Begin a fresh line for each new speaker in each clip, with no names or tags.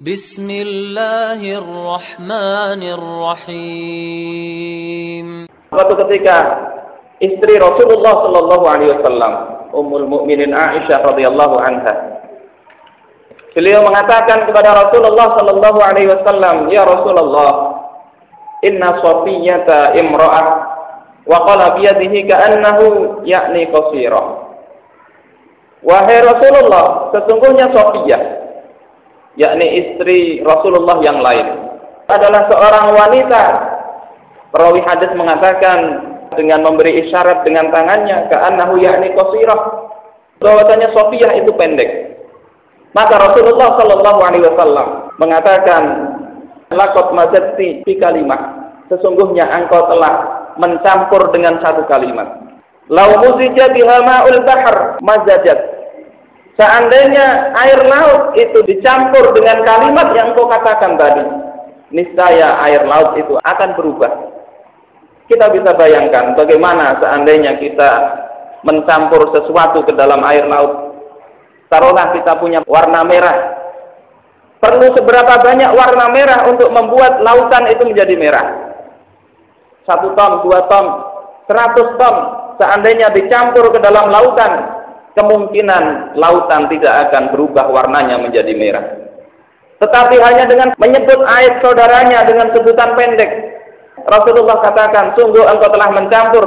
Bismillahirrahmanirrahim.
Suatu ketika istri Rasulullah sallallahu alaihi wasallam, Ummul Mukminin Aisyah radhiyallahu anha, beliau mengatakan kepada Rasulullah sallallahu alaihi wasallam, "Ya Rasulullah, inna Safiyyata imra'ah wa qala bi yadihi ka'annahu ya'ni qasirah." Wahai Rasulullah, sesungguhnya Safiyah, yakni istri Rasulullah yang lain, adalah seorang wanita. Perawi hadis mengatakan dengan memberi isyarat dengan tangannya, ka'annahu ya'ni qasirah, bahwasanya Safiyah itu pendek. Maka Rasulullah sallallahu alaihi wasallam mengatakan, laqad mazatti fi kalimah, sesungguhnya engkau telah mencampur dengan satu kalimat. Lau muzija biha ma'ul bahr mazajat, seandainya air laut itu dicampur dengan kalimat yang engkau katakan tadi, niscaya air laut itu akan berubah. Kita bisa bayangkan bagaimana seandainya kita mencampur sesuatu ke dalam air laut. Taruhlah kita punya warna merah. Perlu seberapa banyak warna merah untuk membuat lautan itu menjadi merah? 1 ton, 2 ton, 100 ton. Seandainya dicampur ke dalam lautan, kemungkinan lautan tidak akan berubah warnanya menjadi merah. Tetapi hanya dengan menyebut aib saudaranya dengan sebutan pendek, Rasulullah katakan, sungguh engkau telah mencampur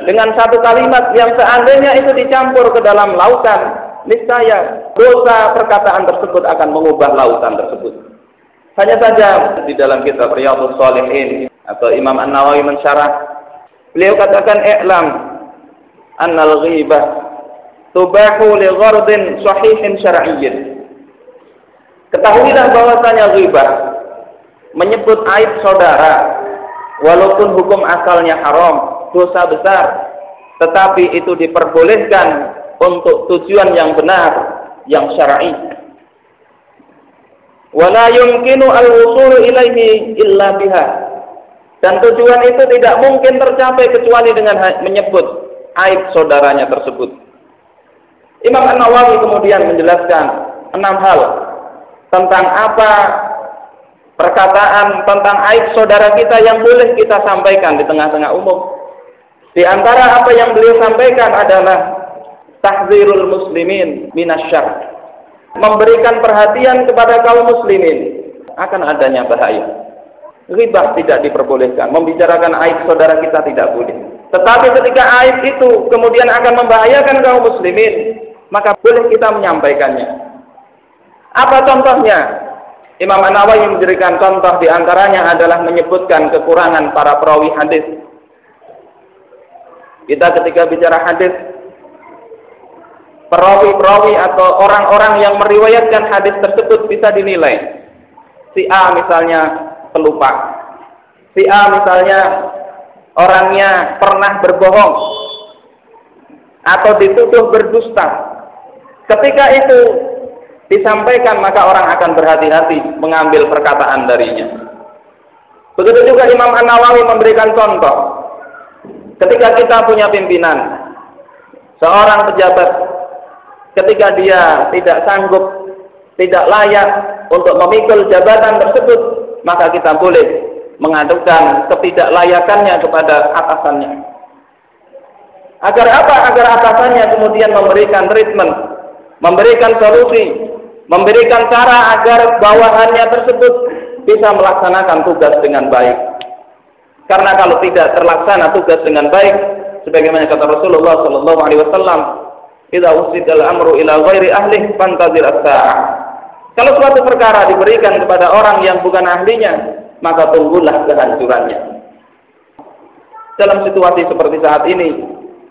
dengan satu kalimat yang seandainya itu dicampur ke dalam lautan, niscaya dosa perkataan tersebut akan mengubah lautan tersebut. Hanya saja di dalam kitab Riyadhus Shalihin atau Imam An-Nawawi mensyarah, beliau katakan, i'lam annal ghibah tubahu li ghardin sahihin syar'iyyin. Ketahuilah bahwasanya ghibah, menyebut aib saudara, walaupun hukum asalnya haram, dosa besar, tetapi itu diperbolehkan untuk tujuan yang benar, yang syar'i. Wala yumkinu al-wusulu ilaihi illa biha. Dan tujuan itu tidak mungkin tercapai kecuali dengan menyebut aib saudaranya tersebut. Imam An-Nawawi kemudian menjelaskan 6 hal tentang apa perkataan tentang aib saudara kita yang boleh kita sampaikan di tengah-tengah umum. Di antara apa yang beliau sampaikan adalah tahdzirul muslimin minasyarr, memberikan perhatian kepada kaum muslimin akan adanya bahaya. Ghibah tidak diperbolehkan, membicarakan aib saudara kita tidak boleh. Tetapi ketika aib itu kemudian akan membahayakan kaum muslimin, maka boleh kita menyampaikannya. Apa contohnya? Imam An-Nawawi memberikan contoh, di antaranya adalah menyebutkan kekurangan para perawi hadis. Kita ketika bicara hadis, perawi-perawi atau orang-orang yang meriwayatkan hadis tersebut bisa dinilai. Si A misalnya pelupa, si A misalnya orangnya pernah berbohong atau dituduh berdusta. Ketika itu disampaikan, maka orang akan berhati-hati mengambil perkataan darinya. Begitu juga Imam An-Nawawi memberikan contoh. Ketika kita punya pimpinan, seorang pejabat, ketika dia tidak sanggup, tidak layak untuk memikul jabatan tersebut, maka kita boleh mengadukan ketidaklayakannya kepada atasannya. Agar apa? Agar atasannya kemudian memberikan treatment, memberikan solusi, memberikan cara agar bawahannya tersebut bisa melaksanakan tugas dengan baik. Karena kalau tidak terlaksana tugas dengan baik, sebagaimana kata Rasulullah sallallahu alaihi wasallam, "Idza usidal amru ila ghairi ahlihi fantazir as-sa'ah." Kalau suatu perkara diberikan kepada orang yang bukan ahlinya, maka tunggulah kehancurannya. Dalam situasi seperti saat ini,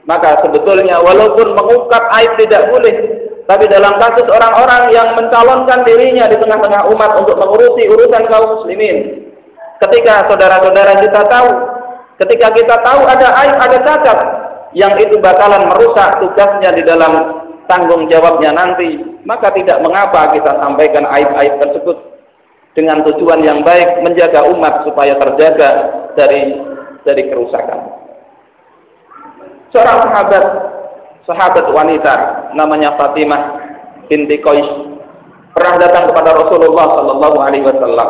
maka sebetulnya walaupun mengungkap aib tidak boleh, tapi dalam kasus orang-orang yang mencalonkan dirinya di tengah-tengah umat untuk mengurusi urusan kaum muslimin, ketika saudara-saudara kita tahu, ketika kita tahu ada aib, ada cacat, yang itu bakalan merusak tugasnya di dalam tanggung jawabnya nanti, maka tidak mengapa kita sampaikan aib-aib tersebut dengan tujuan yang baik, menjaga umat supaya terjaga dari kerusakan. Seorang sahabat wanita namanya Fatimah binti Qais pernah datang kepada Rasulullah sallallahu alaihi wasallam.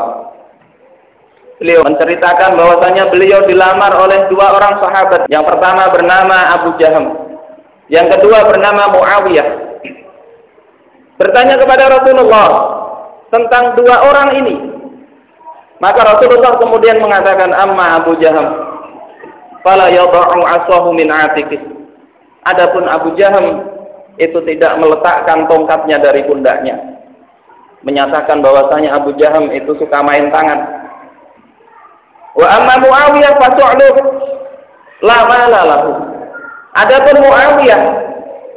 Beliau menceritakan bahwasanya beliau dilamar oleh dua orang sahabat. Yang pertama bernama Abu Jaham, yang kedua bernama Muawiyah. Bertanya kepada Rasulullah tentang dua orang ini. Maka Rasulullah kemudian mengatakan, amma Abu Jaham fala yad'u asahu min atiqih. Adapun Abu Jaham itu tidak meletakkan tongkatnya dari pundaknya. Menyatakan bahwasanya Abu Jaham itu suka main tangan. Wa amma Muawiyah fasu'luh la mala lahu. Adapun Muawiyah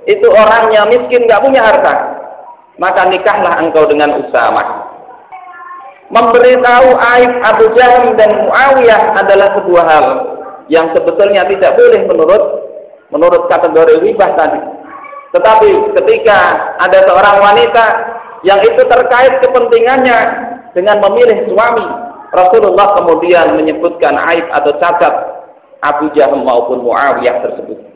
itu orangnya miskin, enggak punya harta. Maka nikahlah engkau dengan Usamah. Memberitahu aib Abu Jaham dan Muawiyah adalah sebuah hal yang sebetulnya tidak boleh menurut kategori ghibah tadi. Tetapi ketika ada seorang wanita yang itu terkait kepentingannya dengan memilih suami, Rasulullah kemudian menyebutkan aib atau cacat Abu Jaham maupun Muawiyah tersebut.